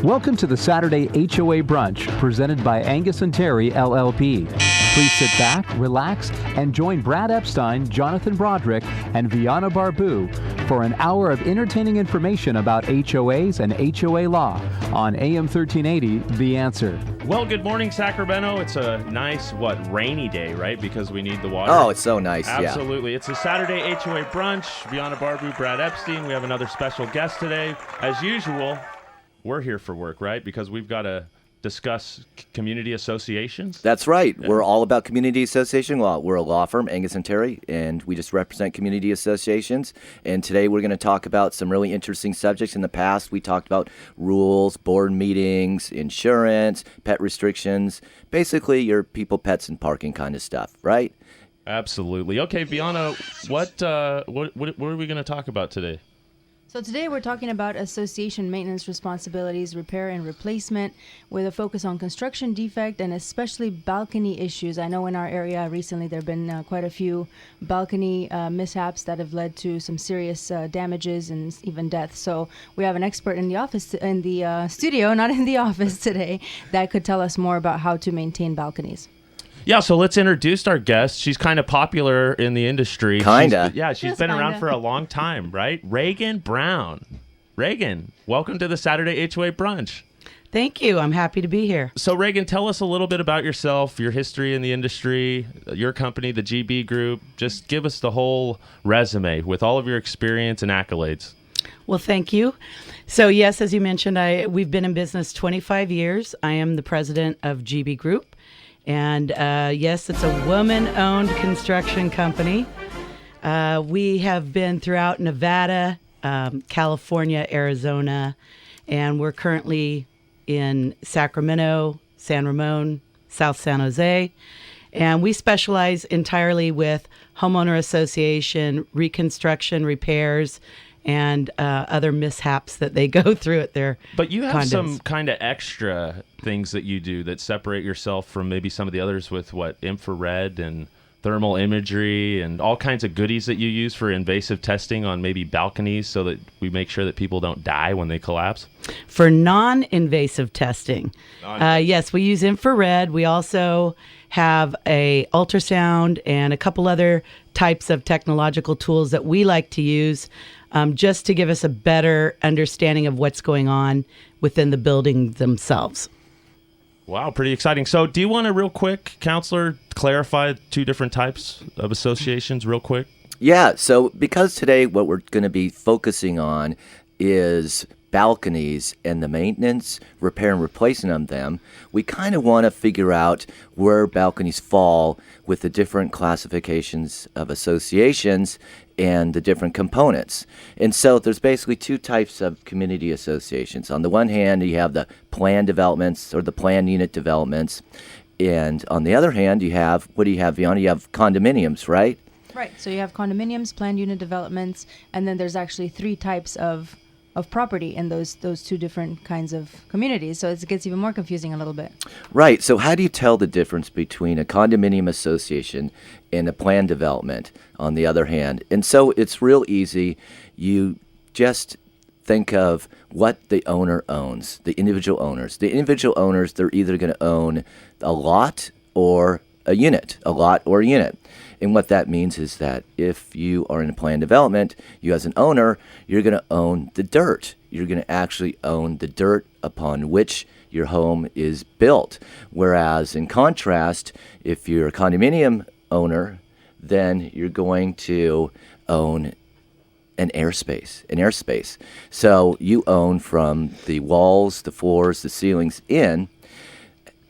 Welcome to the Saturday HOA Brunch presented by Angius&Terry, LLP. Please sit back, relax, and join Brad Epstein, Jonathan Broderick, and Viana Barbu for an hour of entertaining information about HOAs and HOA law on AM 1380, The Answer. Well, good morning, Sacramento. It's a nice, rainy day, right? Because we need the water. Oh, it's so nice. Absolutely. Yeah. It's a Saturday HOA Brunch. Viana Barbu, Brad Epstein. We have another special guest today. As usual, we're here for work, right? Because we've got to discuss community associations. That's right. Yeah. We're all about community association law. We're a law firm, Angius&Terry, and we just represent community associations. And today we're going to talk about some really interesting subjects. In the past, we talked about rules, board meetings, insurance, pet restrictions, basically your people, pets, and parking kind of stuff, right? Absolutely. Okay, Viana, what are we going to talk about today? So today we're talking about association maintenance responsibilities, repair and replacement, with a focus on construction defect and especially balcony issues. I know in our area recently there have been quite a few balcony mishaps that have led to some serious damages and even death. So we have an expert in the office, in the studio, not in the office today, that could tell us more about how to maintain balconies. Yeah, so let's introduce our guest. She's kind of popular in the industry. Kinda. She's been around for a long time, right? Reagan Brown. Reagan, welcome to the Saturday HOA Brunch. Thank you. I'm happy to be here. So, Reagan, tell us a little bit about yourself, your history in the industry, your company, the GB Group. Just give us the whole resume with all of your experience and accolades. Well, thank you. So, yes, as you mentioned, we've been in business 25 years. I am the president of GB Group. And yes, it's a woman-owned construction company. We have been throughout Nevada, California, Arizona, and we're currently in Sacramento, San Ramon, South San Jose. And we specialize entirely with homeowner association, reconstruction, repairs, and other mishaps that they go through at their But you have condos. some kind of extra things that you do that separate yourself from maybe some of the others with infrared and thermal imagery and all kinds of goodies that you use for invasive testing on maybe balconies so that we make sure that people don't die when they collapse? For non-invasive testing, yes, we use infrared. We also have a ultrasound and a couple other types of technological tools that we like to use just to give us a better understanding of what's going on within the building themselves. Wow, pretty exciting. So do you want to real quick, Counselor, clarify two different types of associations real quick? Yeah, so because today what we're going to be focusing on is balconies and the maintenance, repair, and replacement of them, we kind of want to figure out where balconies fall with the different classifications of associations and the different components. And so there's basically two types of community associations. On the one hand, you have the planned developments or the planned unit developments. And on the other hand, you have, what do you have, Viana? You have condominiums, right? Right. So you have condominiums, planned unit developments, and then there's actually three types of property in those two different kinds of communities. So it gets even more confusing a little bit. Right. So how do you tell the difference between a condominium association and a planned development on the other hand? And so it's real easy. You just think of what the owner owns, the individual owners. The individual owners, they're either going to own a lot or a unit, a lot or a unit. And what that means is that if you are in a planned development, you as an owner, you're going to own the dirt. You're going to actually own the dirt upon which your home is built. Whereas in contrast, if you're a condominium owner, then you're going to own an airspace. So you own from the walls, the floors, the ceilings in.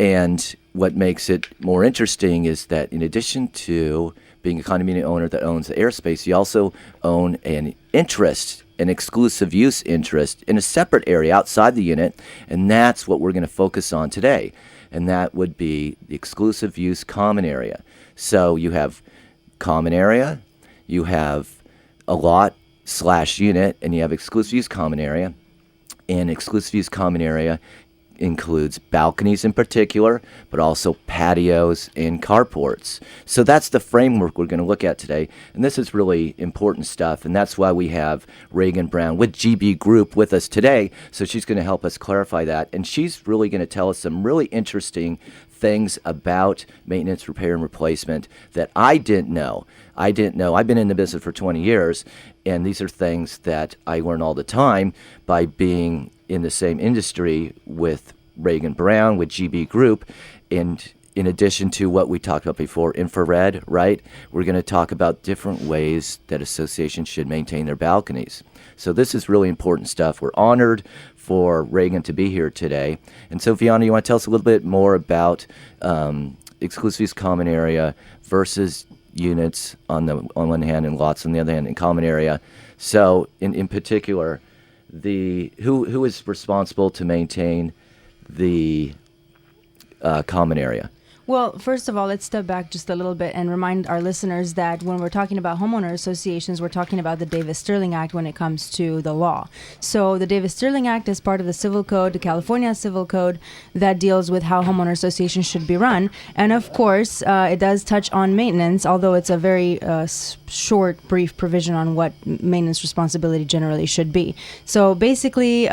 And what makes it more interesting is that in addition to being a condominium owner that owns the airspace, you also own an interest, an exclusive use interest in a separate area outside the unit, and that's what we're going to focus on today. And that would be the exclusive use common area. So you have common area, you have a lot/unit, and you have exclusive use common area. And exclusive use common area includes balconies in particular, but also patios and carports. So that's the framework we're going to look at today. And this is really important stuff. And that's why we have Reagan Brown with GB Group with us today. So she's going to help us clarify that. And she's really going to tell us some really interesting things about maintenance, repair, and replacement that I didn't know. I've been in the business for 20 years, and these are things that I learn all the time by being in the same industry with Reagan Brown, with GB Group. And in addition to what we talked about before, infrared, right? We're going to talk about different ways that associations should maintain their balconies. So this is really important stuff. We're honored for Reagan to be here today. And so, Viana, you want to tell us a little bit more about exclusive use common area versus units on one hand and lots on the other hand in common area. So in particular, who is responsible to maintain the common area? Well, first of all, let's step back just a little bit and remind our listeners that when we're talking about homeowner associations, we're talking about the Davis-Sterling Act when it comes to the law. So the Davis-Sterling Act is part of the Civil Code, the California Civil Code, that deals with how homeowner associations should be run. And of course, it does touch on maintenance, although it's a very short, brief provision on what maintenance responsibility generally should be. So basically,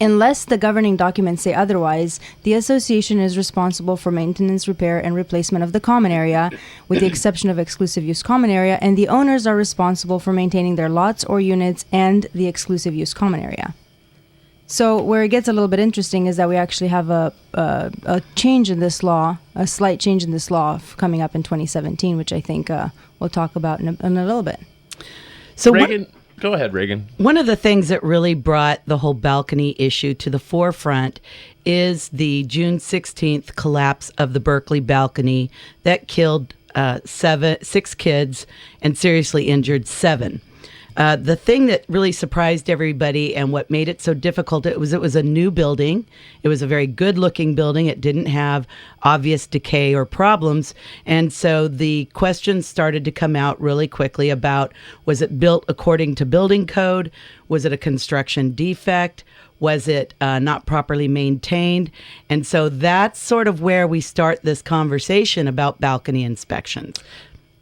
unless the governing documents say otherwise, the association is responsible for maintenance, repair, and replacement of the common area, with the exception of exclusive use common area, and the owners are responsible for maintaining their lots or units and the exclusive use common area. So where it gets a little bit interesting is that we actually have a change in this law, a slight change in this law coming up in 2017, which I think we'll talk about in a little bit. So Reagan, go ahead, Reagan. One of the things that really brought the whole balcony issue to the forefront is the June 16th collapse of the Berkeley balcony that killed 6 kids and seriously injured 7. The thing that really surprised everybody and what made it so difficult, it was a new building. It was a very good-looking building. It didn't have obvious decay or problems. And so the questions started to come out really quickly about, was it built according to building code? Was it a construction defect? Was it not properly maintained? And so that's sort of where we start this conversation about balcony inspections.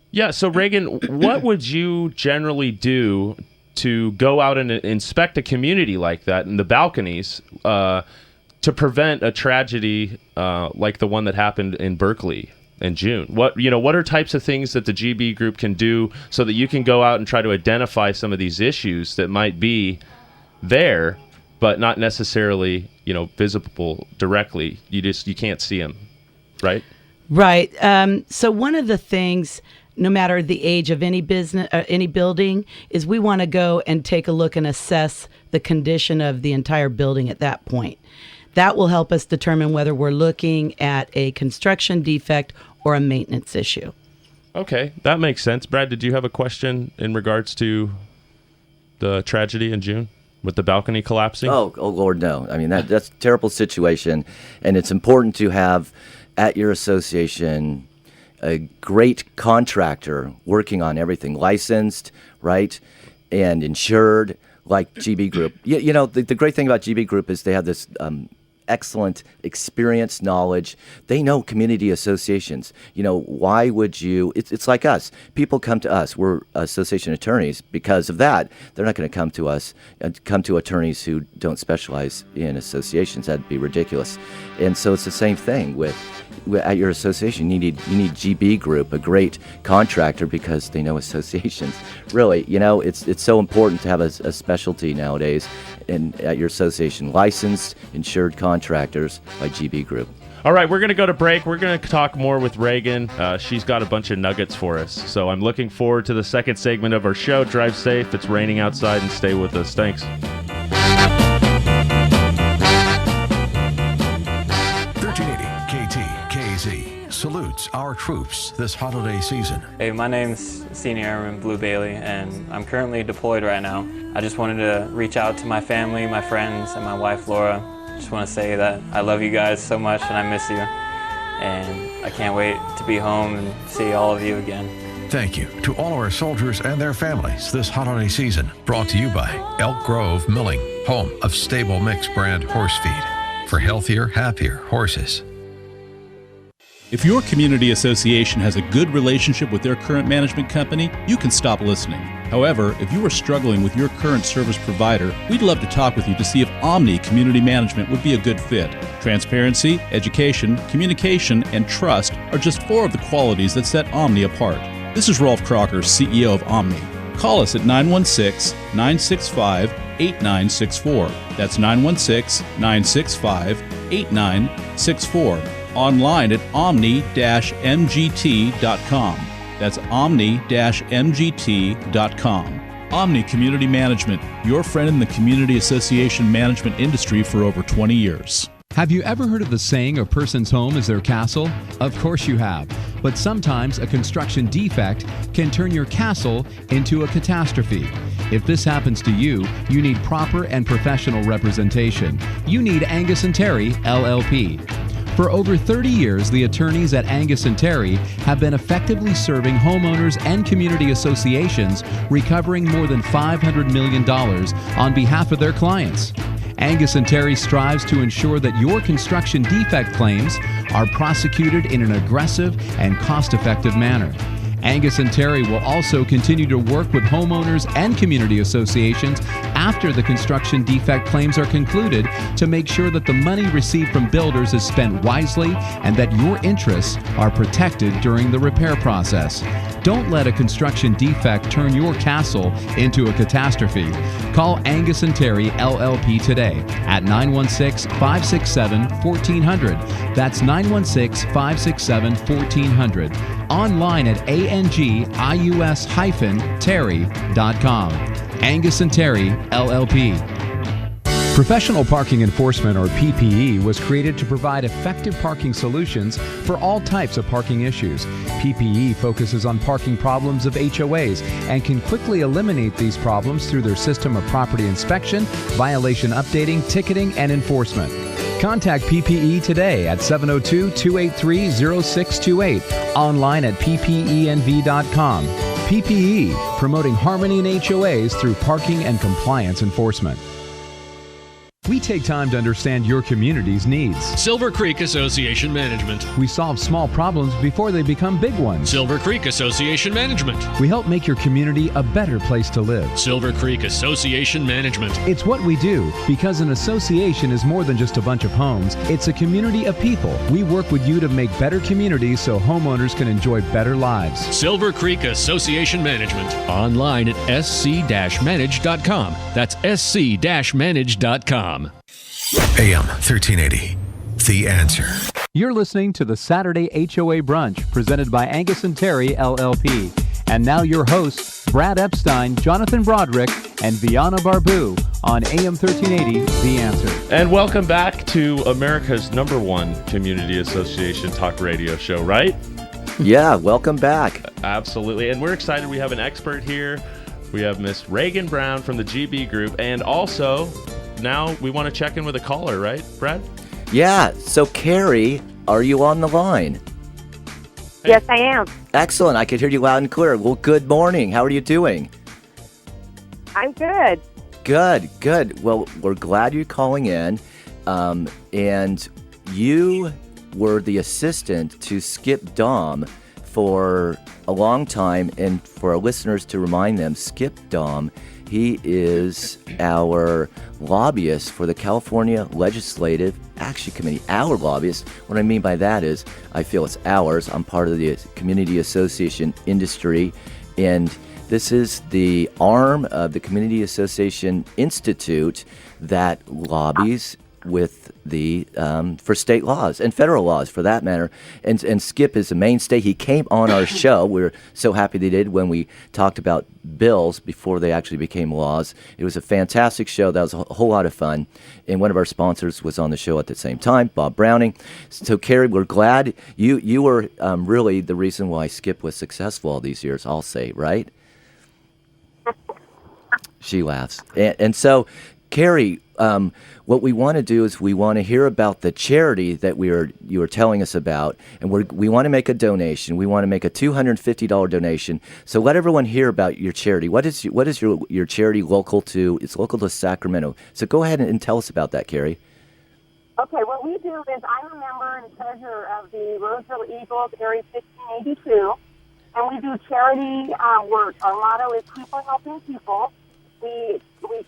Yeah, so Reagan, what would you generally do to go out and inspect a community like that in the balconies to prevent a tragedy like the one that happened in Berkeley in June? What are types of things that the GB Group can do so that you can go out and try to identify some of these issues that might be there, but not necessarily visible directly? You can't see them, right? Right. So one of the things, no matter the age of any business, any building, is we want to go and take a look and assess the condition of the entire building at that point. That will help us determine whether we're looking at a construction defect or a maintenance issue. Okay, that makes sense. Brad, did you have a question in regards to the tragedy in June with the balcony collapsing? Oh Lord, no. I mean, that's a terrible situation, and it's important to have at your association a great contractor working on everything, licensed, right, and insured, like GB Group. The great thing about GB Group is they have this excellent experience, knowledge. They know community associations. Why would you? It's like us. People come to us. We're association attorneys. Because of that, they're not going to come to us and come to attorneys who don't specialize in associations. That'd be ridiculous. And so it's the same thing at your association. You need GB Group, a great contractor, because they know associations. Really, it's so important to have a specialty nowadays. And at your association, licensed, insured contractors like GB Group. All right, we're going to go to break. We're going to talk more with Reagan. She's got a bunch of nuggets for us. So I'm looking forward to the second segment of our show. Drive safe. It's raining outside, and stay with us. Thanks. 1380 KTKZ salutes our troops this holiday season. Hey, my name's Senior Airman Blue Bailey, and I'm currently deployed right now. I just wanted to reach out to my family, my friends, and my wife, Laura. Just want to say that I love you guys so much, and I miss you. And I can't wait to be home and see all of you again. Thank you to all our soldiers and their families this holiday season. Brought to you by Elk Grove Milling, home of Stable Mix brand horse feed. for healthier, happier horses. If your community association has a good relationship with their current management company, you can stop listening. However, if you are struggling with your current service provider, we'd love to talk with you to see if Omni Community Management would be a good fit. Transparency, education, communication, and trust are just 4 of the qualities that set Omni apart. This is Rolf Crocker, CEO of Omni. Call us at 916-965-8964. That's 916-965-8964. Online at omni-mgt.com. That's omni-mgt.com. Omni Community Management, your friend in the community association management industry for over 20 years. Have you ever heard of the saying, a person's home is their castle? Of course you have. But sometimes a construction defect can turn your castle into a catastrophe. If this happens to you, you need proper and professional representation. You need Angius&Terry, LLP. For over 30 years, the attorneys at Angius&Terry have been effectively serving homeowners and community associations, recovering more than $500 million on behalf of their clients. Angius&Terry strives to ensure that your construction defect claims are prosecuted in an aggressive and cost-effective manner. Angius&Terry will also continue to work with homeowners and community associations after the construction defect claims are concluded to make sure that the money received from builders is spent wisely and that your interests are protected during the repair process. Don't let a construction defect turn your castle into a catastrophe. Call Angius&Terry LLP today at 916-567-1400. That's 916-567-1400. Online at angius-terry.com. Angius&Terry LLP. Professional Parking Enforcement, or PPE, was created to provide effective parking solutions for all types of parking issues. PPE focuses on parking problems of HOAs and can quickly eliminate these problems through their system of property inspection, violation updating, ticketing, and enforcement. Contact PPE today at 702-283-0628, online at ppenv.com. PPE, promoting harmony in HOAs through parking and compliance enforcement. We take time to understand your community's needs. Silver Creek Association Management. We solve small problems before they become big ones. Silver Creek Association Management. We help make your community a better place to live. Silver Creek Association Management. It's what we do, because an association is more than just a bunch of homes. It's a community of people. We work with you to make better communities so homeowners can enjoy better lives. Silver Creek Association Management. Online at sc-manage.com. That's sc-manage.com. AM 1380, The Answer. You're listening to the Saturday HOA Brunch, presented by Angius&Terry LLP. And now your hosts, Brad Epstein, Jonathan Broderick, and Viana Barbu on AM 1380, The Answer. And welcome back to America's #1 community association talk radio show, right? Yeah, welcome back. Absolutely. And we're excited. We have an expert here. We have Miss Reagan Brown from the GB Group, and also now we want to check in with a caller, right, Brad? Yeah, so Carrie, are you on the line? Hey. Yes, I am. Excellent, I could hear you loud and clear. Well, good morning. How are you doing? I'm good. Good. Well, we're glad you're calling in. And you were the assistant to Skip Dom for a long time. And for our listeners, to remind them, Skip Dom, he is our lobbyist for the California Legislative Action Committee. Our lobbyist. What I mean by that is, I feel it's ours. I'm part of the community association industry, and this is the arm of the Community Association Institute that lobbies with the for state laws and federal laws, for that matter. And Skip is a mainstay. He came on our show. We're so happy they did when we talked about bills before they actually became laws. It was a fantastic show. That was a whole lot of fun. And one of our sponsors was on the show at the same time, Bob Browning. So, Carrie, we're glad you were really the reason why Skip was successful all these years, I'll say, right? She laughs. And so, Carrie, what we want to do is we want to hear about the charity that you were telling us about, and we want to make a donation. We want to make a $250 donation. So let everyone hear about your charity. What is your charity local to? It's local to Sacramento. So go ahead and tell us about that, Carrie. Okay, do is I'm a member and treasurer of the Roseville Eagles, Area 1582, and we do charity work. Our motto is people helping people. We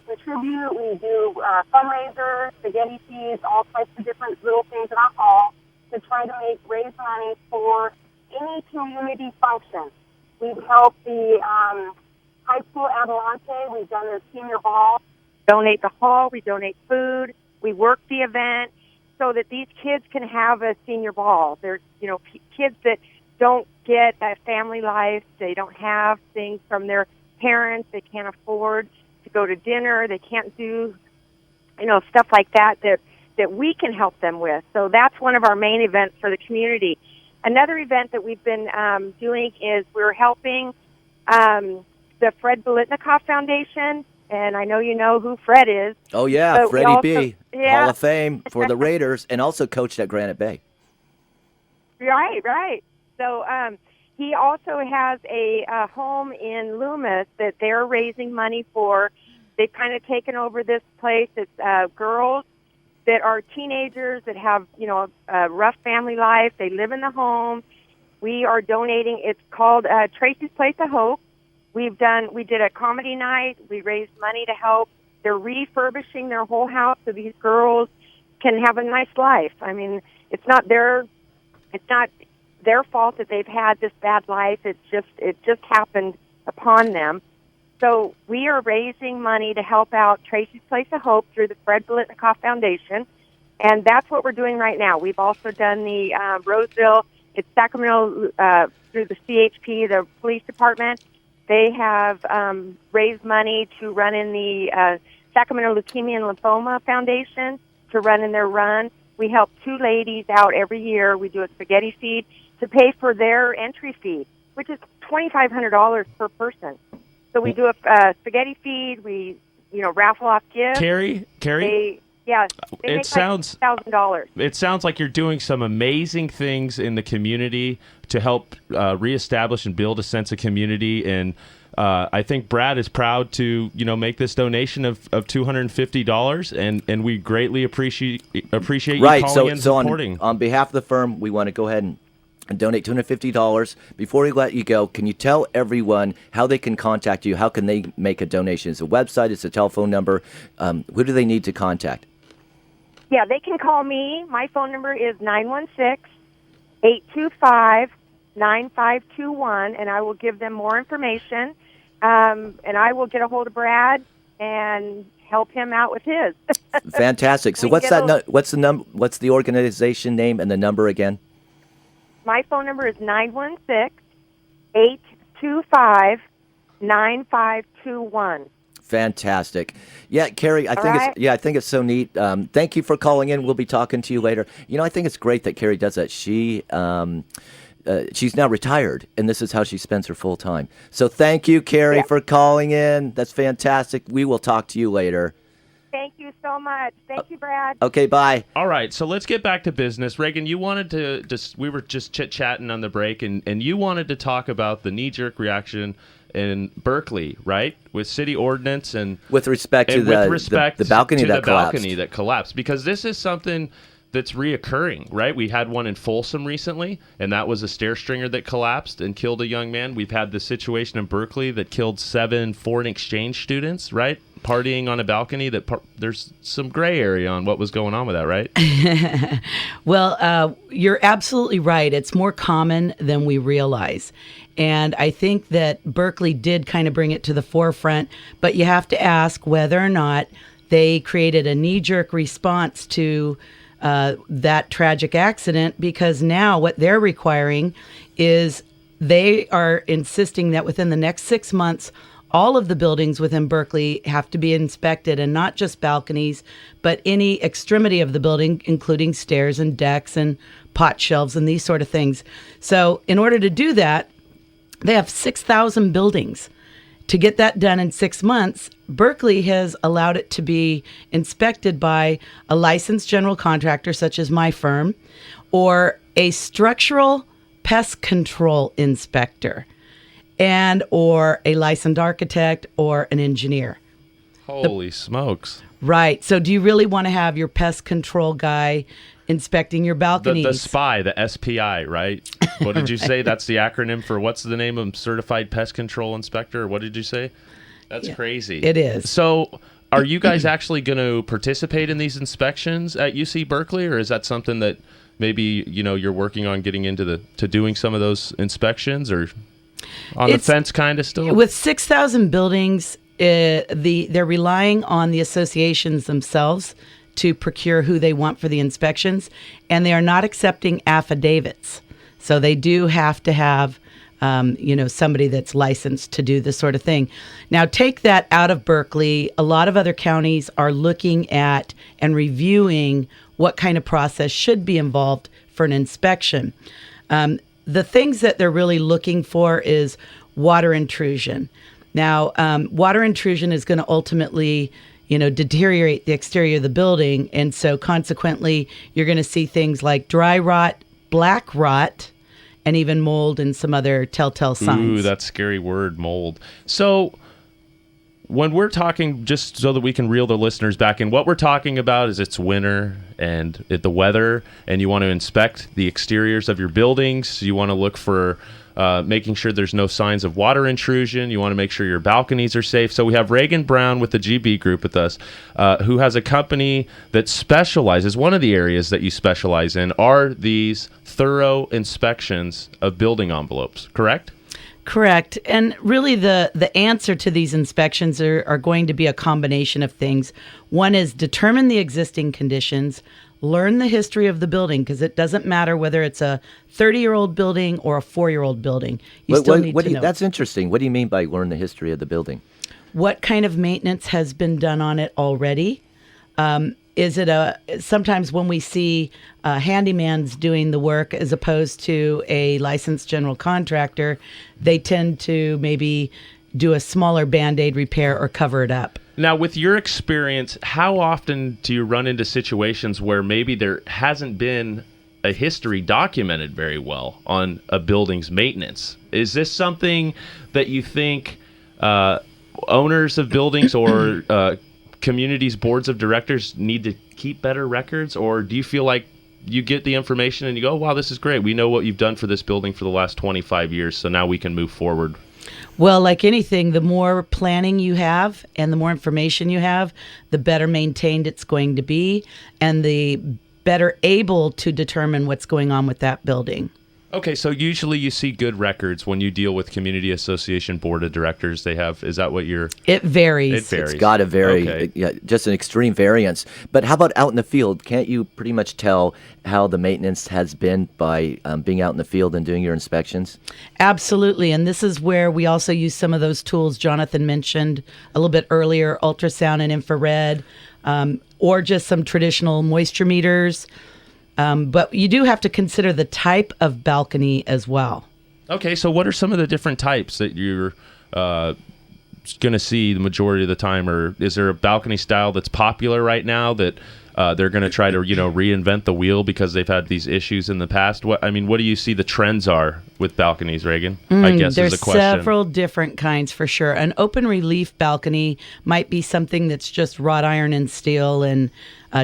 contribute, we do fundraisers, spaghetti feeds, all types of different little things in our hall to try to raise money for any community function. We've helped the high school Adelante. We've done their senior ball. Donate the hall. We donate food. We work the event so that these kids can have a senior ball. They're, kids that don't get a family life. They don't have things from their parents. They can't afford to go to dinner. They can't do, stuff like that we can help them with. So that's one of our main events for the community. Another event that we've been doing is we're helping the Fred Bolitnikoff Foundation, and I know you know who Fred is. Oh, yeah, Freddie B., Hall of Fame for the Raiders, and also coached at Granite Bay. Right. So he also has a home in Loomis that they're raising money for. They've kind of taken over this place. It's girls that are teenagers that have, a rough family life. They live in the home. We are donating. It's called Tracy's Place of Hope. We did a comedy night. We raised money to help. They're refurbishing their whole house so these girls can have a nice life. I mean, it's not their fault that they've had this bad life. It just happened upon them. So we are raising money to help out Tracy's Place of Hope through the Fred Bolitnikoff Foundation, and that's what we're doing right now. We've also done the Roseville, it's Sacramento, through the CHP, the police department. They have raised money to run in the Sacramento Leukemia and Lymphoma Foundation to run in their run. We help 2 ladies out every year. We do a spaghetti feed to pay for their entry fee, which is $2,500 per person. So we do a spaghetti feed. We, raffle off gifts. Carrie. They make $1,000. It sounds like you're doing some amazing things in the community to help reestablish and build a sense of community. And I think Brad is proud to, make this donation of $250, and we greatly appreciate you calling in and supporting. On behalf of the firm, we want to go ahead and donate $250. Before we let you go, can you tell everyone how they can contact you? How can they make a donation? It's a website, it's a telephone number. Who do they need to contact? Yeah, they can call me. My phone number is 916-825-9521, and I will give them more information. And I will get a hold of Brad and help him out with his. Fantastic. So what's the organization name and the number again? My phone number is 916-825-9521. Fantastic. Yeah, Carrie, I think it's so neat. Thank you for calling in. We'll be talking to you later. I think it's great that Carrie does that. She's now retired, and this is how she spends her full time. So thank you, Carrie, for calling in. That's fantastic. We will talk to you later. Thank you so much. Thank you, Brad. Okay, bye. All right, so let's get back to business. Reagan, you wanted to we were just chit-chatting on the break, and you wanted to talk about the knee-jerk reaction in Berkeley, right? With city ordinance and with respect to the balcony that collapsed. Because this is something that's reoccurring, right? We had one in Folsom recently, and that was a stair stringer that collapsed and killed a young man. We've had the situation in Berkeley that killed 7 foreign exchange students, right? Partying on a balcony. There's some gray area on what was going on with that, right? Well, you're absolutely right. It's more common than we realize. And I think that Berkeley did kind of bring it to the forefront, but you have to ask whether or not they created a knee-jerk response to that tragic accident, because now what they're requiring is they are insisting that within the next 6 months, all of the buildings within Berkeley have to be inspected, and not just balconies, but any extremity of the building, including stairs and decks and pot shelves and these sort of things. So in order to do that, they have 6,000 buildings. To get that done in 6 months, Berkeley has allowed it to be inspected by a licensed general contractor, such as my firm, or a structural pest control inspector, and or a licensed architect or an engineer. Holy smokes. Right. So do you really want to have your pest control guy inspecting your balconies. The SPI, the SPI, right? What did you say? That's the acronym for what's the name of Certified Pest Control Inspector? What did you say? That's crazy. It is. So are you guys actually going to participate in these inspections at UC Berkeley, or is that something that maybe, you're working on getting into to doing some of those inspections, or on the fence kind of still? With 6,000 buildings, they're relying on the associations themselves to procure who they want for the inspections, and they are not accepting affidavits. So they do have to have, somebody that's licensed to do this sort of thing. Now, take that out of Berkeley. A lot of other counties are looking at and reviewing what kind of process should be involved for an inspection. The things that they're really looking for is water intrusion. Now, water intrusion is going to ultimately deteriorate the exterior of the building. And so consequently, you're going to see things like dry rot, black rot, and even mold and some other telltale signs. Ooh, that scary word, mold. So when we're talking, just so that we can reel the listeners back in, what we're talking about is it's winter and the weather, and you want to inspect the exteriors of your buildings. You want to look for making sure there's no signs of water intrusion. You want to make sure your balconies are safe. So we have Reagan Brown with the GB Group with us, who has a company that specializes, one of the areas that you specialize in are these thorough inspections of building envelopes, correct? Correct. And really the answer to these inspections are going to be a combination of things. One is determine the existing conditions, learn the history of the building, because it doesn't matter whether it's a 30-year-old building or a 4-year-old building. You still need to know. That's interesting. What do you mean by learn the history of the building? What kind of maintenance has been done on it already? Is it sometimes when we see handymans doing the work as opposed to a licensed general contractor, they tend to maybe do a smaller Band-Aid repair or cover it up. Now, with your experience, how often do you run into situations where maybe there hasn't been a history documented very well on a building's maintenance? Is this something that you think owners of buildings or communities' boards of directors need to keep better records? Or do you feel like you get the information and you go, wow, this is great. We know what you've done for this building for the last 25 years, so now we can move forward? Well, like anything, the more planning you have and the more information you have, the better maintained it's going to be and the better able to determine what's going on with that building. Okay, so usually you see good records when you deal with community association board of directors. They have, is that what you're... It varies. It varies. It's got to vary, okay. Just an extreme variance. But how about out in the field? Can't you pretty much tell how the maintenance has been by being out in the field and doing your inspections? Absolutely, and this is where we also use some of those tools Jonathan mentioned a little bit earlier, ultrasound and infrared, or just some traditional moisture meters. But you do have to consider the type of balcony as well. Okay, so what are some of the different types that you're going to see the majority of the time? Or is there a balcony style that's popular right now that they're going to try to reinvent the wheel because they've had these issues in the past? What do you see the trends are with balconies, Reagan? I guess there's is a question. Several different kinds for sure. An open relief balcony might be something that's just wrought iron and steel and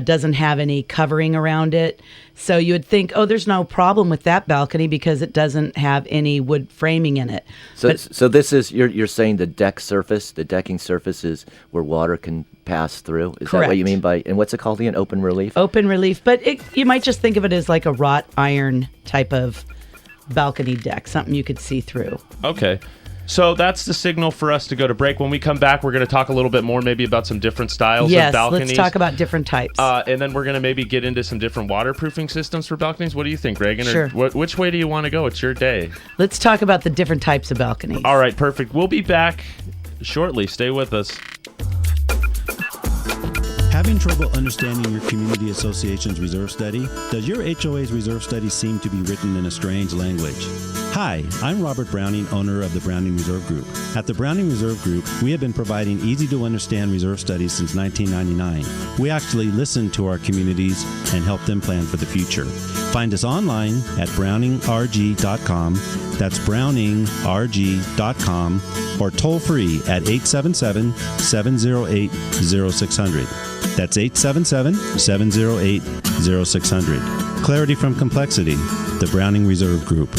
doesn't have any covering around it. So you would think, oh, there's no problem with that balcony because it doesn't have any wood framing in it. So this is, you're saying the decking surface is where water can pass through? Is Correct. That what you mean by, and what's it called again, open relief? Open relief, but you might just think of it as like a wrought iron type of balcony deck, something you could see through. Okay. So that's the signal for us to go to break. When we come back, we're going to talk a little bit more maybe about some different styles of balconies. Let's talk about different types. And then we're going to maybe get into some different waterproofing systems for balconies. What do you think, Reagan? Sure. Which way do you want to go? It's your day. Let's talk about the different types of balconies. All right, perfect. We'll be back shortly. Stay with us. Having trouble understanding your community association's reserve study? Does your HOA's reserve study seem to be written in a strange language? Hi, I'm Robert Browning, owner of the Browning Reserve Group. At the Browning Reserve Group, we have been providing easy-to-understand reserve studies since 1999. We actually listen to our communities and help them plan for the future. Find us online at browningrg.com. That's browningrg.com or toll free at 877-708-0600. That's 877-708-0600. Clarity from complexity, the Browning Reserve Group.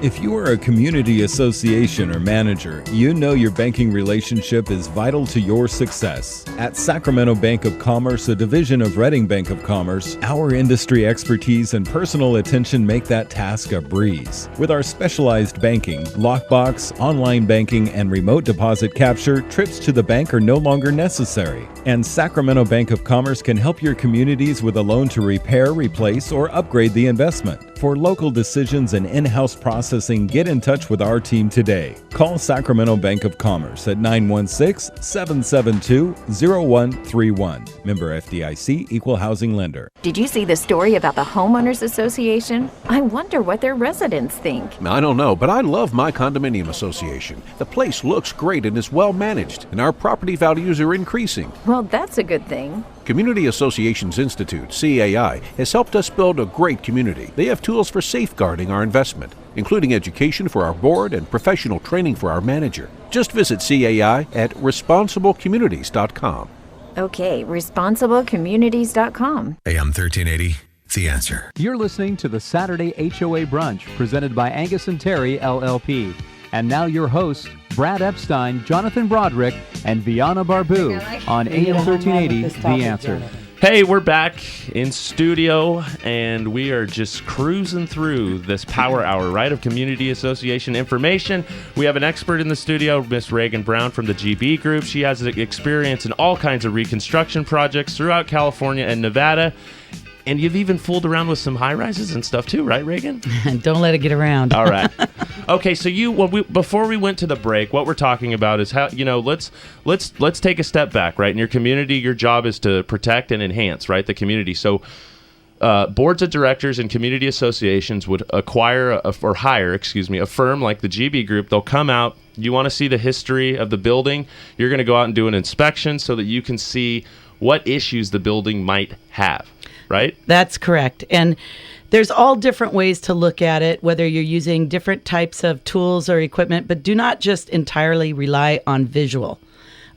If you are a community association or manager, you know your banking relationship is vital to your success. At Sacramento Bank of Commerce, a division of Reagan Bank of Commerce, our industry expertise and personal attention make that task a breeze. With our specialized banking, lockbox, online banking, and remote deposit capture, trips to the bank are no longer necessary. And Sacramento Bank of Commerce can help your communities with a loan to repair, replace, or upgrade the investment. For local decisions and in-house processing, get in touch with our team today. Call Sacramento Bank of Commerce at 916-772-0131. Member FDIC, Equal Housing Lender. Did you see the story about the Homeowners Association? I wonder what their residents think. I don't know, but I love my condominium association. The place looks great and is well managed, and our property values are increasing. Well, that's a good thing. Community Associations Institute, CAI, has helped us build a great community. They have tools for safeguarding our investment, including education for our board and professional training for our manager. Just visit CAI at responsiblecommunities.com. Okay, responsiblecommunities.com. AM 1380, The Answer. You're listening to the Saturday HOA Brunch presented by Angius&Terry, LLP. And now your hosts, Brad Epstein, Jonathan Broderick, and Viana Barbu on AM 1380, The Answer. Hey, we're back in studio, and we are just cruising through this power hour, right, of community association information. We have an expert in the studio, Miss Reagan Brown from the GB Group. She has experience in all kinds of reconstruction projects throughout California and Nevada. And you've even fooled around with some high-rises and stuff too, right, Reagan? Don't let it get around. All right. Okay, so before we went to the break, what we're talking about is how, let's take a step back, right? In your community, your job is to protect and enhance, right, the community. So boards of directors and community associations would hire a firm like the GB Group. They'll come out. You want to see the history of the building. You're going to go out and do an inspection so that you can see what issues the building might have. Right? That's correct. And there's all different ways to look at it, whether you're using different types of tools or equipment, but do not just entirely rely on visual.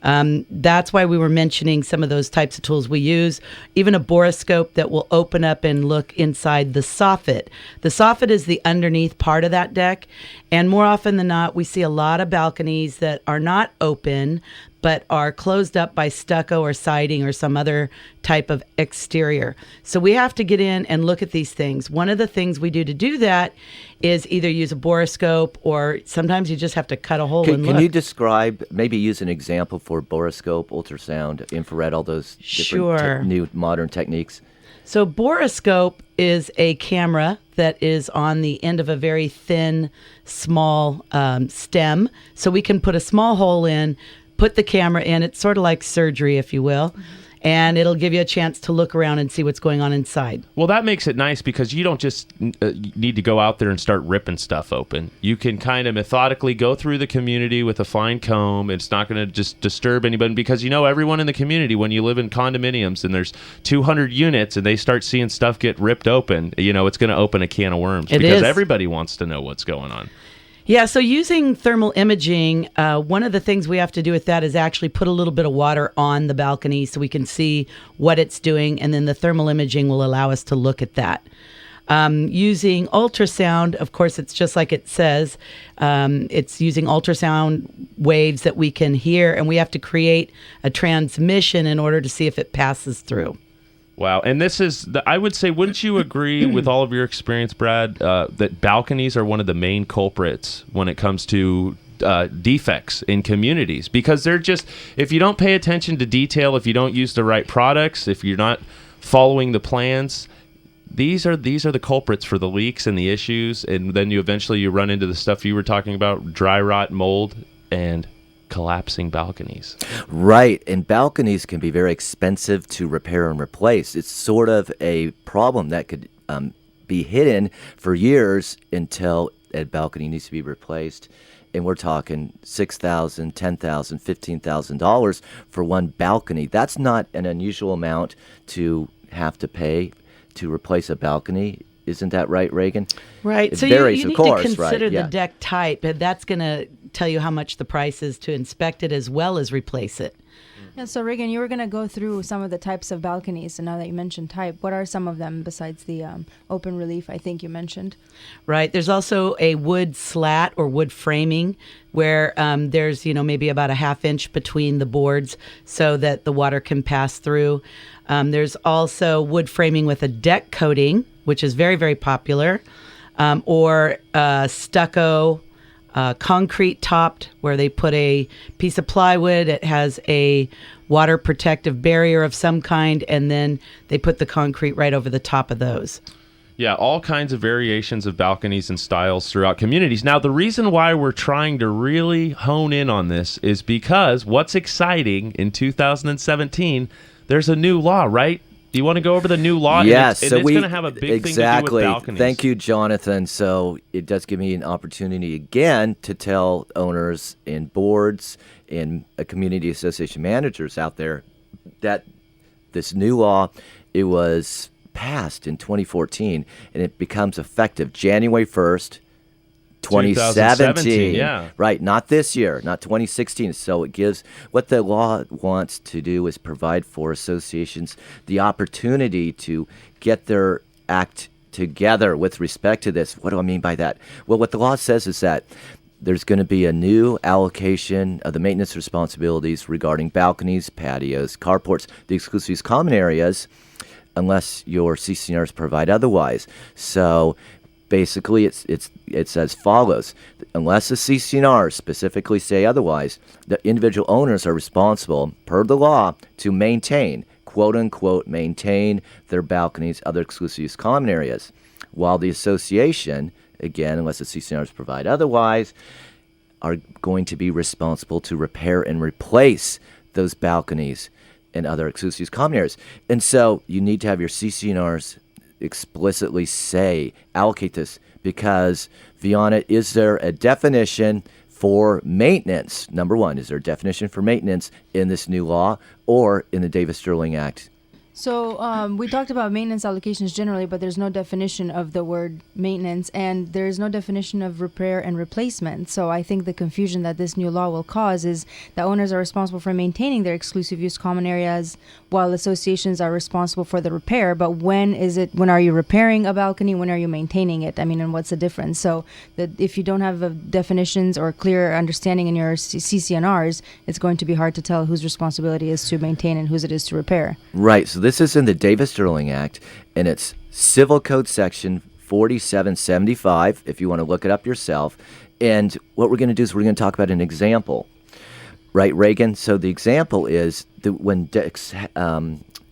That's why we were mentioning some of those types of tools we use, even a borescope that will open up and look inside the soffit. The soffit is the underneath part of that deck. And more often than not, we see a lot of balconies that are not open, but are closed up by stucco or siding or some other type of exterior. So we have to get in and look at these things. One of the things we do to do that is either use a borescope, or sometimes you just have to cut a hole and look. Can you describe, maybe use an example for borescope, ultrasound, infrared, all those different new modern techniques? So borescope is a camera that is on the end of a very thin, small stem. So we can put a small hole in, put the camera in. It's sort of like surgery, if you will. And it'll give you a chance to look around and see what's going on inside. Well, that makes it nice because you don't just need to go out there and start ripping stuff open. You can kind of methodically go through the community with a fine comb. It's not going to just disturb anybody because, everyone in the community, when you live in condominiums and there's 200 units and they start seeing stuff get ripped open, it's going to open a can of worms because everybody wants to know what's going on. Yeah, so using thermal imaging, one of the things we have to do with that is actually put a little bit of water on the balcony so we can see what it's doing, and then the thermal imaging will allow us to look at that. Using ultrasound, of course, it's just like it says. It's using ultrasound waves that we can hear, and we have to create a transmission in order to see if it passes through. Wow. And this is, I would say, wouldn't you agree with all of your experience, Brad, that balconies are one of the main culprits when it comes to defects in communities? Because they're just, if you don't pay attention to detail, if you don't use the right products, if you're not following the plans, these are the culprits for the leaks and the issues. And then you eventually run into the stuff you were talking about, dry rot, mold, and collapsing balconies. Right, and balconies can be very expensive to repair and replace. It's sort of a problem that could be hidden for years until a balcony needs to be replaced. And we're talking $6,000, $10,000, $15,000 for one balcony. That's not an unusual amount to have to pay to replace a balcony. Isn't that right, Reagan? Right. It so varies, you need of course, to consider right? the deck type, and that's going to tell you how much the price is to inspect it as well as replace it. Yeah, so Reagan, you were going to go through some of the types of balconies, and now that you mentioned type, what are some of them besides the open relief I think you mentioned? Right. There's also a wood slat or wood framing where there's, maybe about a half inch between the boards so that the water can pass through. There's also wood framing with a deck coating, which is very, very popular, or stucco, concrete topped, where they put a piece of plywood. It has a water protective barrier of some kind, and then they put the concrete right over the top of those. Yeah, all kinds of variations of balconies and styles throughout communities. Now, the reason why we're trying to really hone in on this is because what's exciting in 2017, there's a new law, right? Do you want to go over the new law? Yes. And it's going to have a big thing to do with balconies. Thank you, Jonathan. So it does give me an opportunity again to tell owners and boards and community association managers out there that this new law, it was passed in 2014, and it becomes effective January 1st, 2017. Yeah. Right, not this year, not 2016. So it gives, what the law wants to do is provide for associations the opportunity to get their act together with respect to this. What do I mean by that? Well, what the law says is that there's going to be a new allocation of the maintenance responsibilities regarding balconies, patios, carports, the exclusive use common areas, unless your CCNRs provide otherwise. So basically, it's as follows. Unless the CCNRs specifically say otherwise, the individual owners are responsible, per the law, to maintain, quote-unquote, maintain their balconies, other exclusive use common areas, while the association, again, unless the CCNRs provide otherwise, are going to be responsible to repair and replace those balconies and other exclusive use common areas. And so you need to have your CCNRs explicitly say, allocate this, because Vianna, is there a definition for maintenance? Number one, is there a definition for maintenance in this new law or in the Davis-Sterling Act? So we talked about maintenance allocations generally, but there's no definition of the word maintenance, and there's no definition of repair and replacement. So I think the confusion that this new law will cause is that owners are responsible for maintaining their exclusive use common areas, while associations are responsible for the repair. But when are you repairing a balcony? When are you maintaining it? I mean, and what's the difference? So that if you don't have definitions or clear understanding in your CCNRs, it's going to be hard to tell whose responsibility is to maintain and whose it is to repair. Right. So this is in the Davis-Sterling Act, and it's Civil Code Section 4775, if you want to look it up yourself. And what we're going to do is we're going to talk about an example. Right, Reagan? So the example is when decks,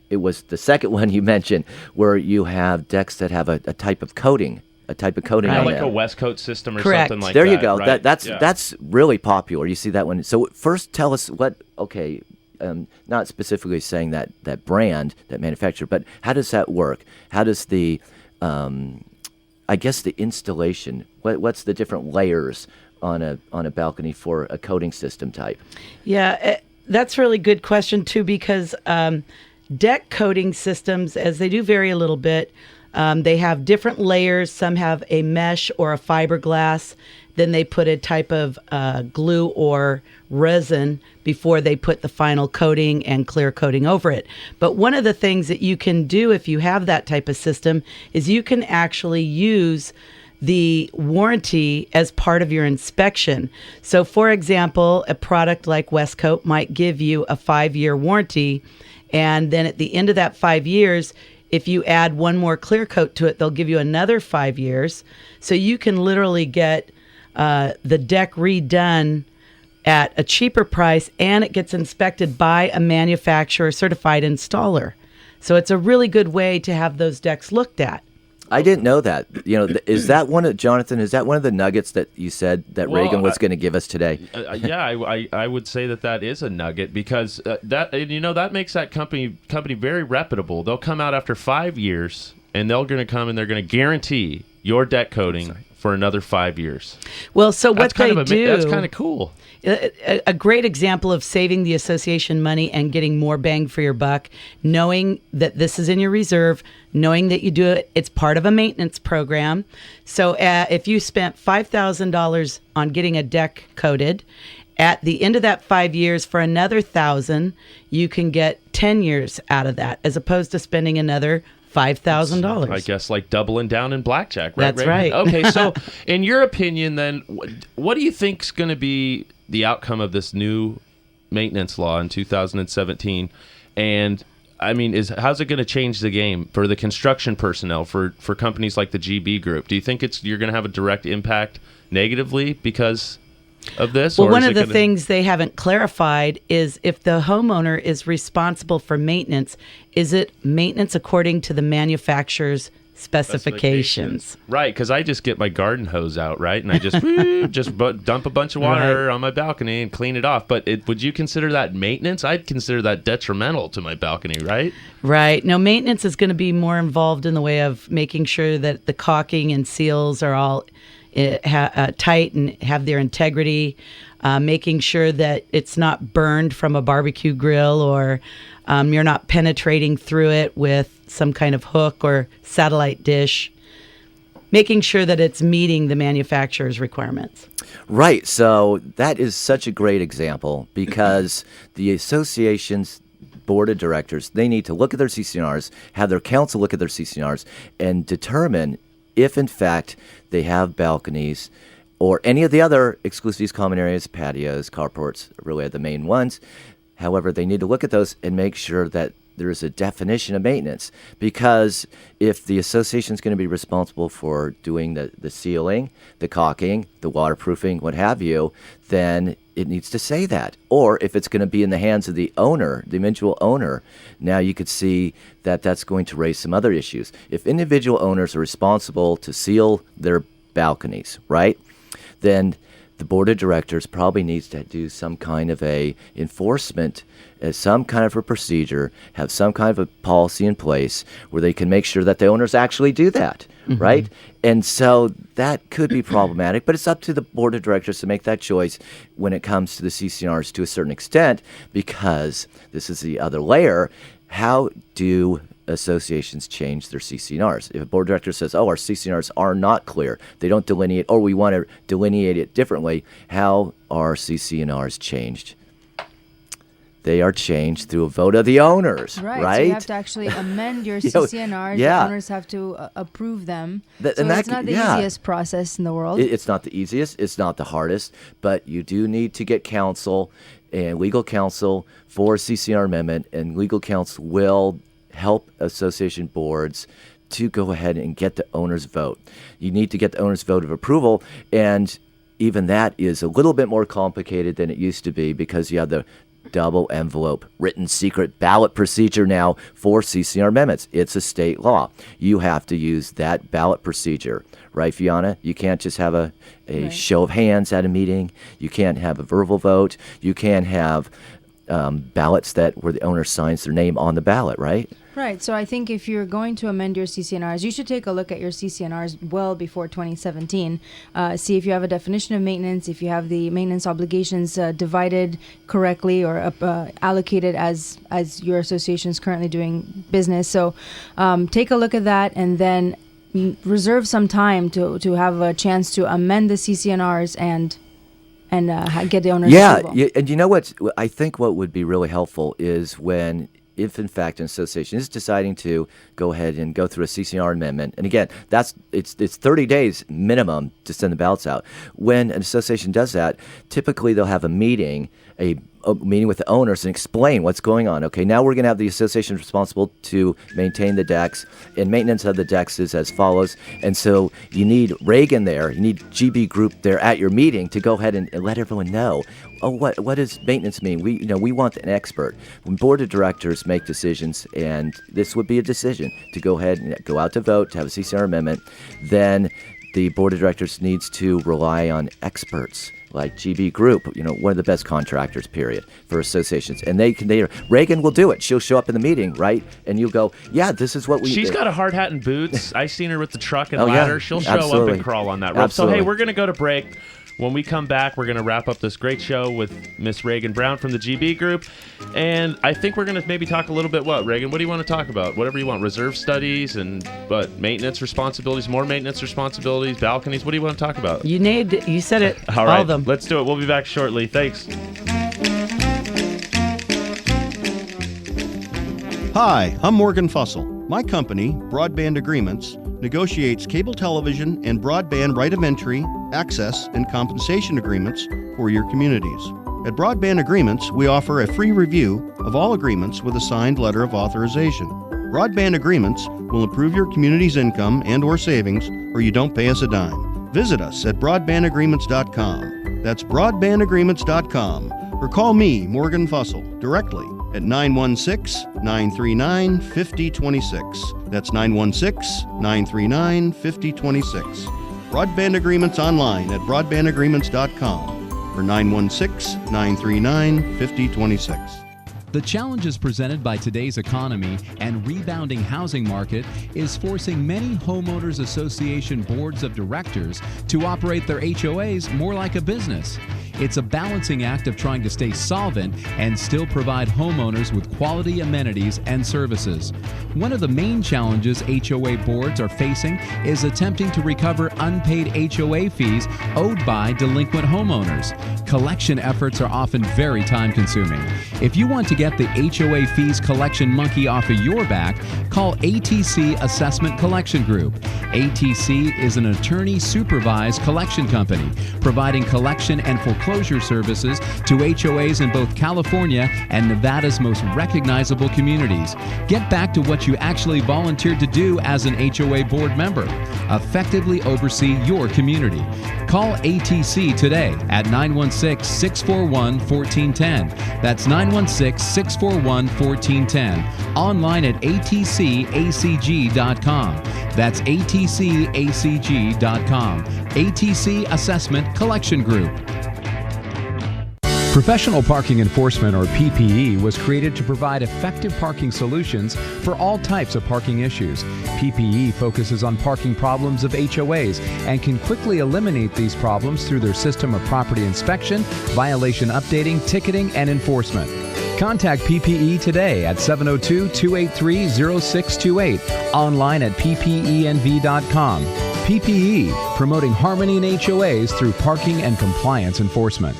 it was the second one you mentioned, where you have decks that have a type of coating. A type of coating on like them. A West Coat system or Correct. something like there that. You go. Right? That's really popular. You see that one. So first tell us not specifically saying that brand, that manufacturer, but how does that work? How does the, I guess the installation, what's the different layers on a balcony for a coating system type? Yeah, that's a really good question too, because deck coating systems, as they do vary a little bit, they have different layers. Some have a mesh or a fiberglass. Then they put a type of glue or resin before they put the final coating and clear coating over it. But one of the things that you can do if you have that type of system is you can actually use the warranty as part of your inspection. So for example, a product like Westcoat might give you a 5-year warranty, and then at the end of that 5 years, if you add one more clear coat to it, they'll give you another 5 years. So you can literally get the deck redone at a cheaper price, and it gets inspected by a manufacturer certified installer. So it's a really good way to have those decks looked at. I didn't know that. Is that one of Jonathan? Is that one of the nuggets that you said that Reagan was going to give us today? I would say that is a nugget, because that makes that company very reputable. They'll come out after 5 years, and they're going to come and they're going to guarantee your deck coating for another 5 years. Well, so what they do, that's kind of cool. A great example of saving the association money and getting more bang for your buck, knowing that this is in your reserve, knowing that you do it, it's part of a maintenance program. So if you spent $5,000 on getting a deck coated, At the end of that 5 years, for another $1,000, you can get 10 years out of that, as opposed to spending another $5,000. I guess like doubling down in blackjack, right? That's right. Okay, so in your opinion, then, what do you think's going to be the outcome of this new maintenance law in 2017? And I mean, how's it going to change the game for the construction personnel, for companies like the GB Group? Do you think you're going to have a direct impact negatively because of this? Well, one of the things they haven't clarified is if the homeowner is responsible for maintenance, is it maintenance according to the manufacturer's specifications? Right, because I just get my garden hose out, right, and I just dump a bunch of water on my balcony and clean it off. But would you consider that maintenance? I'd consider that detrimental to my balcony, right? Right. No, maintenance is going to be more involved in the way of making sure that the caulking and seals are all tight and have their integrity, making sure that it's not burned from a barbecue grill, or you're not penetrating through it with some kind of hook or satellite dish, making sure that it's meeting the manufacturer's requirements. Right. So that is such a great example, because the association's board of directors, they need to look at their CCNRs, have their council look at their CCNRs, and determine if, in fact, they have balconies or any of the other exclusive use common areas, patios, carports, really are the main ones. However, they need to look at those and make sure that there is a definition of maintenance, because if the association is going to be responsible for doing the sealing, the caulking, the waterproofing, what have you, then it needs to say that. Or if it's going to be in the hands of the owner, the individual owner, now you could see that that's going to raise some other issues. If individual owners are responsible to seal their balconies, right, then the board of directors probably needs to do some kind of a enforcement, some kind of a procedure, have some kind of a policy in place where they can make sure that the owners actually do that, right? And so that could be problematic, but it's up to the board of directors to make that choice when it comes to the CCNRs to a certain extent, because this is the other layer. How do associations change their CCNRs? If a board of directors says, our CCNRs are not clear, they don't delineate, or we want to delineate it differently, how are CCNRs changed? They are changed through a vote of the owners, right? So you have to actually amend your CCNRs. The owners have to approve them. It's not the easiest process in the world. It's not the easiest. It's not the hardest. But you do need to get counsel and legal counsel for a CCNR amendment, and legal counsel will help association boards to go ahead and get the owner's vote. You need to get the owner's vote of approval, and even that is a little bit more complicated than it used to be, because you have the double envelope written secret ballot procedure now for CCNR amendments. It's a state law. You have to use that ballot procedure, right, Fiona? You can't just have a show of hands at a meeting. You can't have a verbal vote. You can't have ballots where the owner signs their name on the ballot, right? Right. So I think if you're going to amend your CCNRs, you should take a look at your CCNRs well before 2017. See if you have a definition of maintenance, if you have the maintenance obligations divided correctly or allocated as your association is currently doing business. So take a look at that, and then reserve some time to have a chance to amend the CCNRs and get the owner's approval. Yeah, and you know what? I think what would be really helpful is if in fact an association is deciding to go ahead and go through a CCNR amendment, and again, it's 30 days minimum to send the ballots out. When an association does that, typically they'll have a meeting with the owners and explain what's going on. Okay, now we're going to have the association responsible to maintain the decks, and maintenance of the decks is as follows. And so you need Reagan there, you need GB Group there at your meeting to go ahead and let everyone know, what does maintenance mean? We want an expert. When board of directors make decisions, and this would be a decision to go ahead and go out to vote to have a CCNR amendment, then the board of directors needs to rely on experts like GB Group, one of the best contractors, period, for associations. And Reagan will do it. She'll show up in the meeting, right? And you'll go, yeah, this is what we... She's got a hard hat and boots. I've seen her with the truck and ladder. She'll show up and crawl on that rope. Absolutely. So, hey, we're going to go to break. When we come back, we're going to wrap up this great show with Miss Reagan Brown from the GB Group. And I think we're going to maybe talk a little bit, Reagan? What do you want to talk about? Whatever you want. Reserve studies and maintenance responsibilities, more maintenance responsibilities, balconies. What do you want to talk about? You said it. All right, of them. Let's do it. We'll be back shortly. Thanks. Hi, I'm Morgan Fussell. My company, Broadband Agreements, negotiates cable television and broadband right of entry, access, and compensation agreements for your communities. At Broadband Agreements, we offer a free review of all agreements with a signed letter of authorization. Broadband Agreements will improve your community's income and/or savings, or you don't pay us a dime. Visit us at broadbandagreements.com. That's broadbandagreements.com. Or call me, Morgan Fussell, directly at 916-939-5026. That's 916-939-5026. Broadband Agreements online at broadbandagreements.com or 916-939-5026. The challenges presented by today's economy and rebounding housing market is forcing many homeowners association boards of directors to operate their HOAs more like a business. It's a balancing act of trying to stay solvent and still provide homeowners with quality amenities and services. One of the main challenges HOA boards are facing is attempting to recover unpaid HOA fees owed by delinquent homeowners. Collection efforts are often very time-consuming. If you want to get the HOA fees collection monkey off of your back, call ATC Assessment Collection Group. ATC is an attorney-supervised collection company, providing collection and foreclosure services to HOAs in both California and Nevada's most recognizable communities. Get back to what you actually volunteered to do as an HOA board member. Effectively oversee your community. Call ATC today at 916-641-1410. That's 916-641-1410. Online at atcacg.com. That's atcacg.com. ATC Assessment Collection Group. Professional Parking Enforcement, or PPE, was created to provide effective parking solutions for all types of parking issues. PPE focuses on parking problems of HOAs and can quickly eliminate these problems through their system of property inspection, violation updating, ticketing, and enforcement. Contact PPE today at 702-283-0628, online at ppenv.com. PPE, promoting harmony in HOAs through parking and compliance enforcement.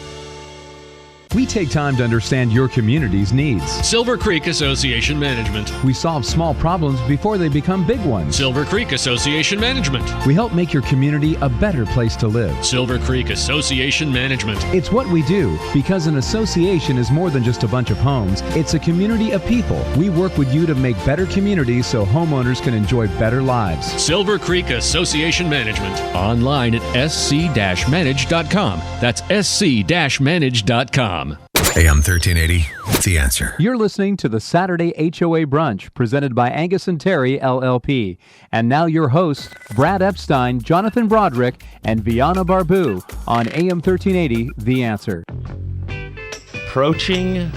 We take time to understand your community's needs. Silver Creek Association Management. We solve small problems before they become big ones. Silver Creek Association Management. We help make your community a better place to live. Silver Creek Association Management. It's what we do, because an association is more than just a bunch of homes. It's a community of people. We work with you to make better communities so homeowners can enjoy better lives. Silver Creek Association Management. Online at sc-manage.com. That's sc-manage.com. AM 1380, The Answer. You're listening to the Saturday HOA Brunch, presented by Angius&Terry, LLP. And now your hosts, Brad Epstein, Jonathan Broderick, and Viana Barbu on AM 1380, The Answer. Approaching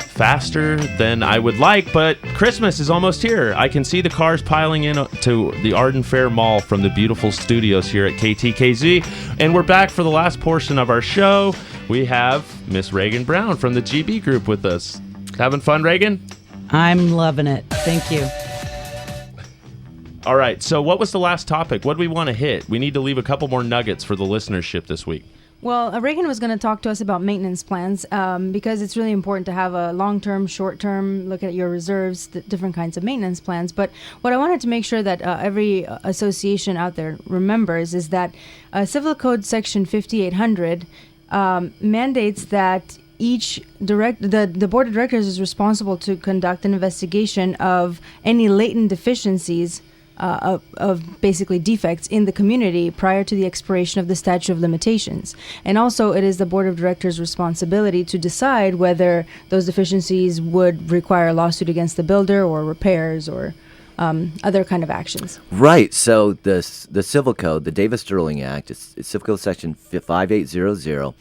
faster than I would like, but Christmas is almost here. I can see the cars piling in to the Arden Fair Mall from the beautiful studios here at KTKZ. And we're back for the last portion of our show. We have Miss Reagan Brown from the GB Group with us. Having fun, Reagan? I'm loving it. Thank you. All right, so what was the last topic? What do we want to hit? We need to leave a couple more nuggets for the listenership this week. Well, Reagan was going to talk to us about maintenance plans because it's really important to have a long-term, short-term look at your reserves, different kinds of maintenance plans. But what I wanted to make sure that every association out there remembers is that Civil Code Section 5800 mandates that the board of directors is responsible to conduct an investigation of any latent deficiencies of basically defects in the community prior to the expiration of the statute of limitations. And also it is the board of directors' responsibility to decide whether those deficiencies would require a lawsuit against the builder or repairs or other kind of actions. Right. So the Civil Code, the Davis-Sterling Act, it's Civil Code Section 5800,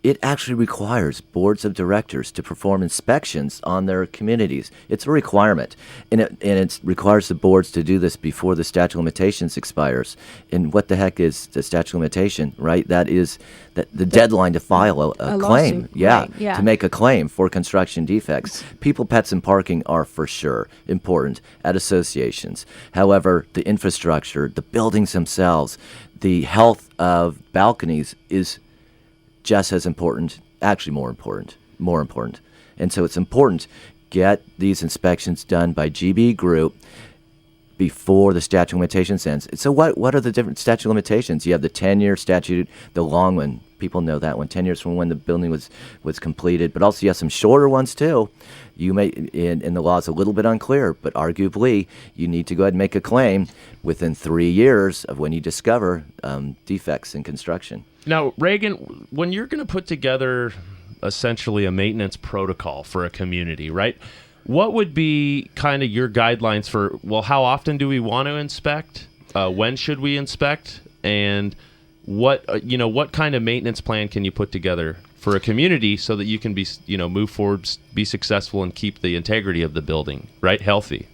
it actually requires boards of directors to perform inspections on their communities. It's a requirement, and it requires the boards to do this before the statute of limitations expires. And what the heck is the statute of limitation, right? That is the deadline to file a claim. Lawsuit. Yeah, Right, yeah. to make a claim for construction defects. People, pets, and parking are for sure important at associations. However, the infrastructure, the buildings themselves, the health of balconies is just as important, actually more important. And so it's important, get these inspections done by GB Group before the statute of limitations ends. So what are the different statute of limitations? You have the 10-year statute, the long one. People know that one, 10 years from when the building was completed. But also you have some shorter ones too. You may, and the law is a little bit unclear, but arguably you need to go ahead and make a claim within 3 years of when you discover defects in construction. Now, Reagan, when you're going to put together essentially a maintenance protocol for a community, right? What would be kind of your guidelines for, well, how often do we want to inspect? When should we inspect? And what kind of maintenance plan can you put together for a community so that you can be, move forward, be successful, and keep the integrity of the building, right, healthy?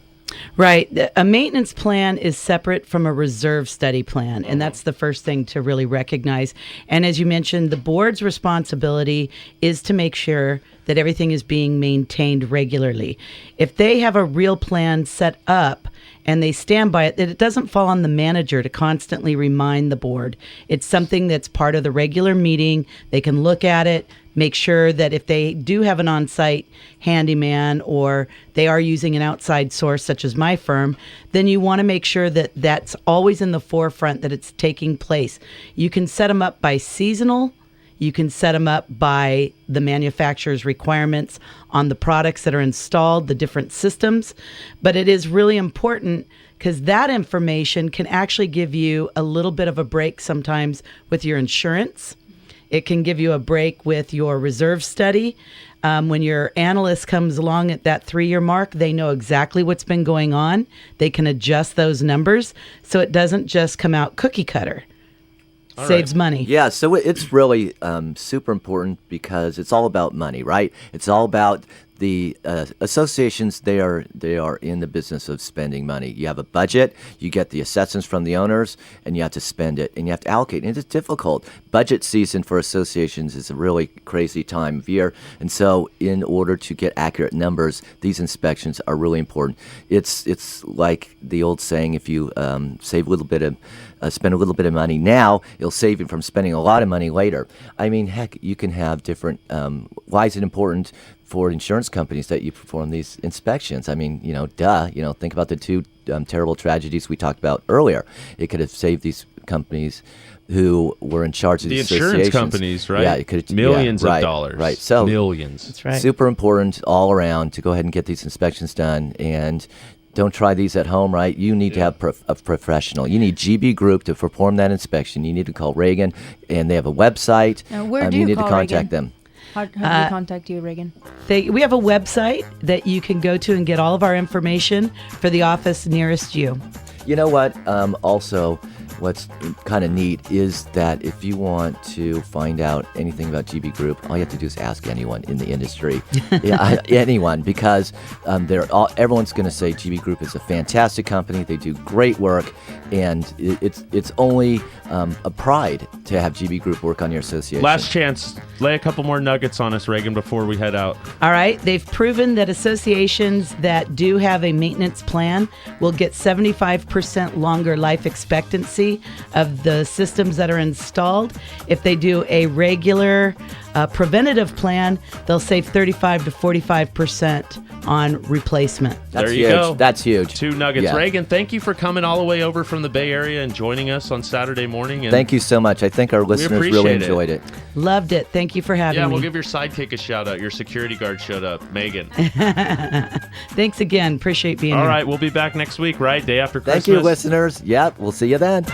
Right. A maintenance plan is separate from a reserve study plan, and that's the first thing to really recognize. And as you mentioned, the board's responsibility is to make sure that everything is being maintained regularly. If they have a real plan set up and they stand by it, that it doesn't fall on the manager to constantly remind the board. It's something that's part of the regular meeting. They can look at it, make sure that if they do have an on-site handyman or they are using an outside source such as my firm, then you want to make sure that that's always in the forefront, that it's taking place. You can set them up by seasonal. You can set them up by the manufacturer's requirements on the products that are installed, the different systems. But it is really important because that information can actually give you a little bit of a break sometimes with your insurance. It can give you a break with your reserve study. When your analyst comes along at that 3-year mark, they know exactly what's been going on. They can adjust those numbers so it doesn't just come out cookie cutter. Saves money. Yeah, so it's really super important because it's all about money, right? It's all about the associations. They are in the business of spending money. You have a budget, you get the assessments from the owners, and you have to spend it, and you have to allocate. And it's difficult. Budget season for associations is a really crazy time of year, and so in order to get accurate numbers, these inspections are really important. It's like the old saying: if you save a little bit of spend a little bit of money now, it'll save you from spending a lot of money later. I mean, heck, you can have different. Why is it important for insurance companies that you perform these inspections? I mean, think about the two terrible tragedies we talked about earlier. It could have saved these companies who were in charge of the these insurance companies, right? Yeah, it could millions of dollars. Right. So millions. That's right. Super important all around to go ahead and get these inspections done. And don't try these at home, right? You need to have a professional. You need GB Group to perform that inspection. You need to call Reagan, and they have a website. Now, where do you need call to contact Reagan? them. How do they contact you, Reagan? We have a website that you can go to and get all of our information for the office nearest you. You know what? Also, what's kind of neat is that if you want to find out anything about GB Group, all you have to do is ask anyone in the industry. Anyone, because everyone's going to say GB Group is a fantastic company. They do great work, and it's only a pride to have GB Group work on your association. Last chance. Lay a couple more nuggets on us, Reagan, before we head out. All right. They've proven that associations that do have a maintenance plan will get 75% longer life expectancy of the systems that are installed. If they do a regular preventative plan, they'll save 35 to 45% on replacement. There you go. That's huge. 2 nuggets. Yeah. Reagan, thank you for coming all the way over from the Bay Area and joining us on Saturday morning. And thank you so much. I think our listeners really enjoyed it. Loved it. Thank you for having me. Yeah, we'll give your sidekick a shout out. Your security guard showed up, Megan. Thanks again. Appreciate being here. All right, we'll be back next week, right? Day after Christmas. Thank you, listeners. Yep, we'll see you then.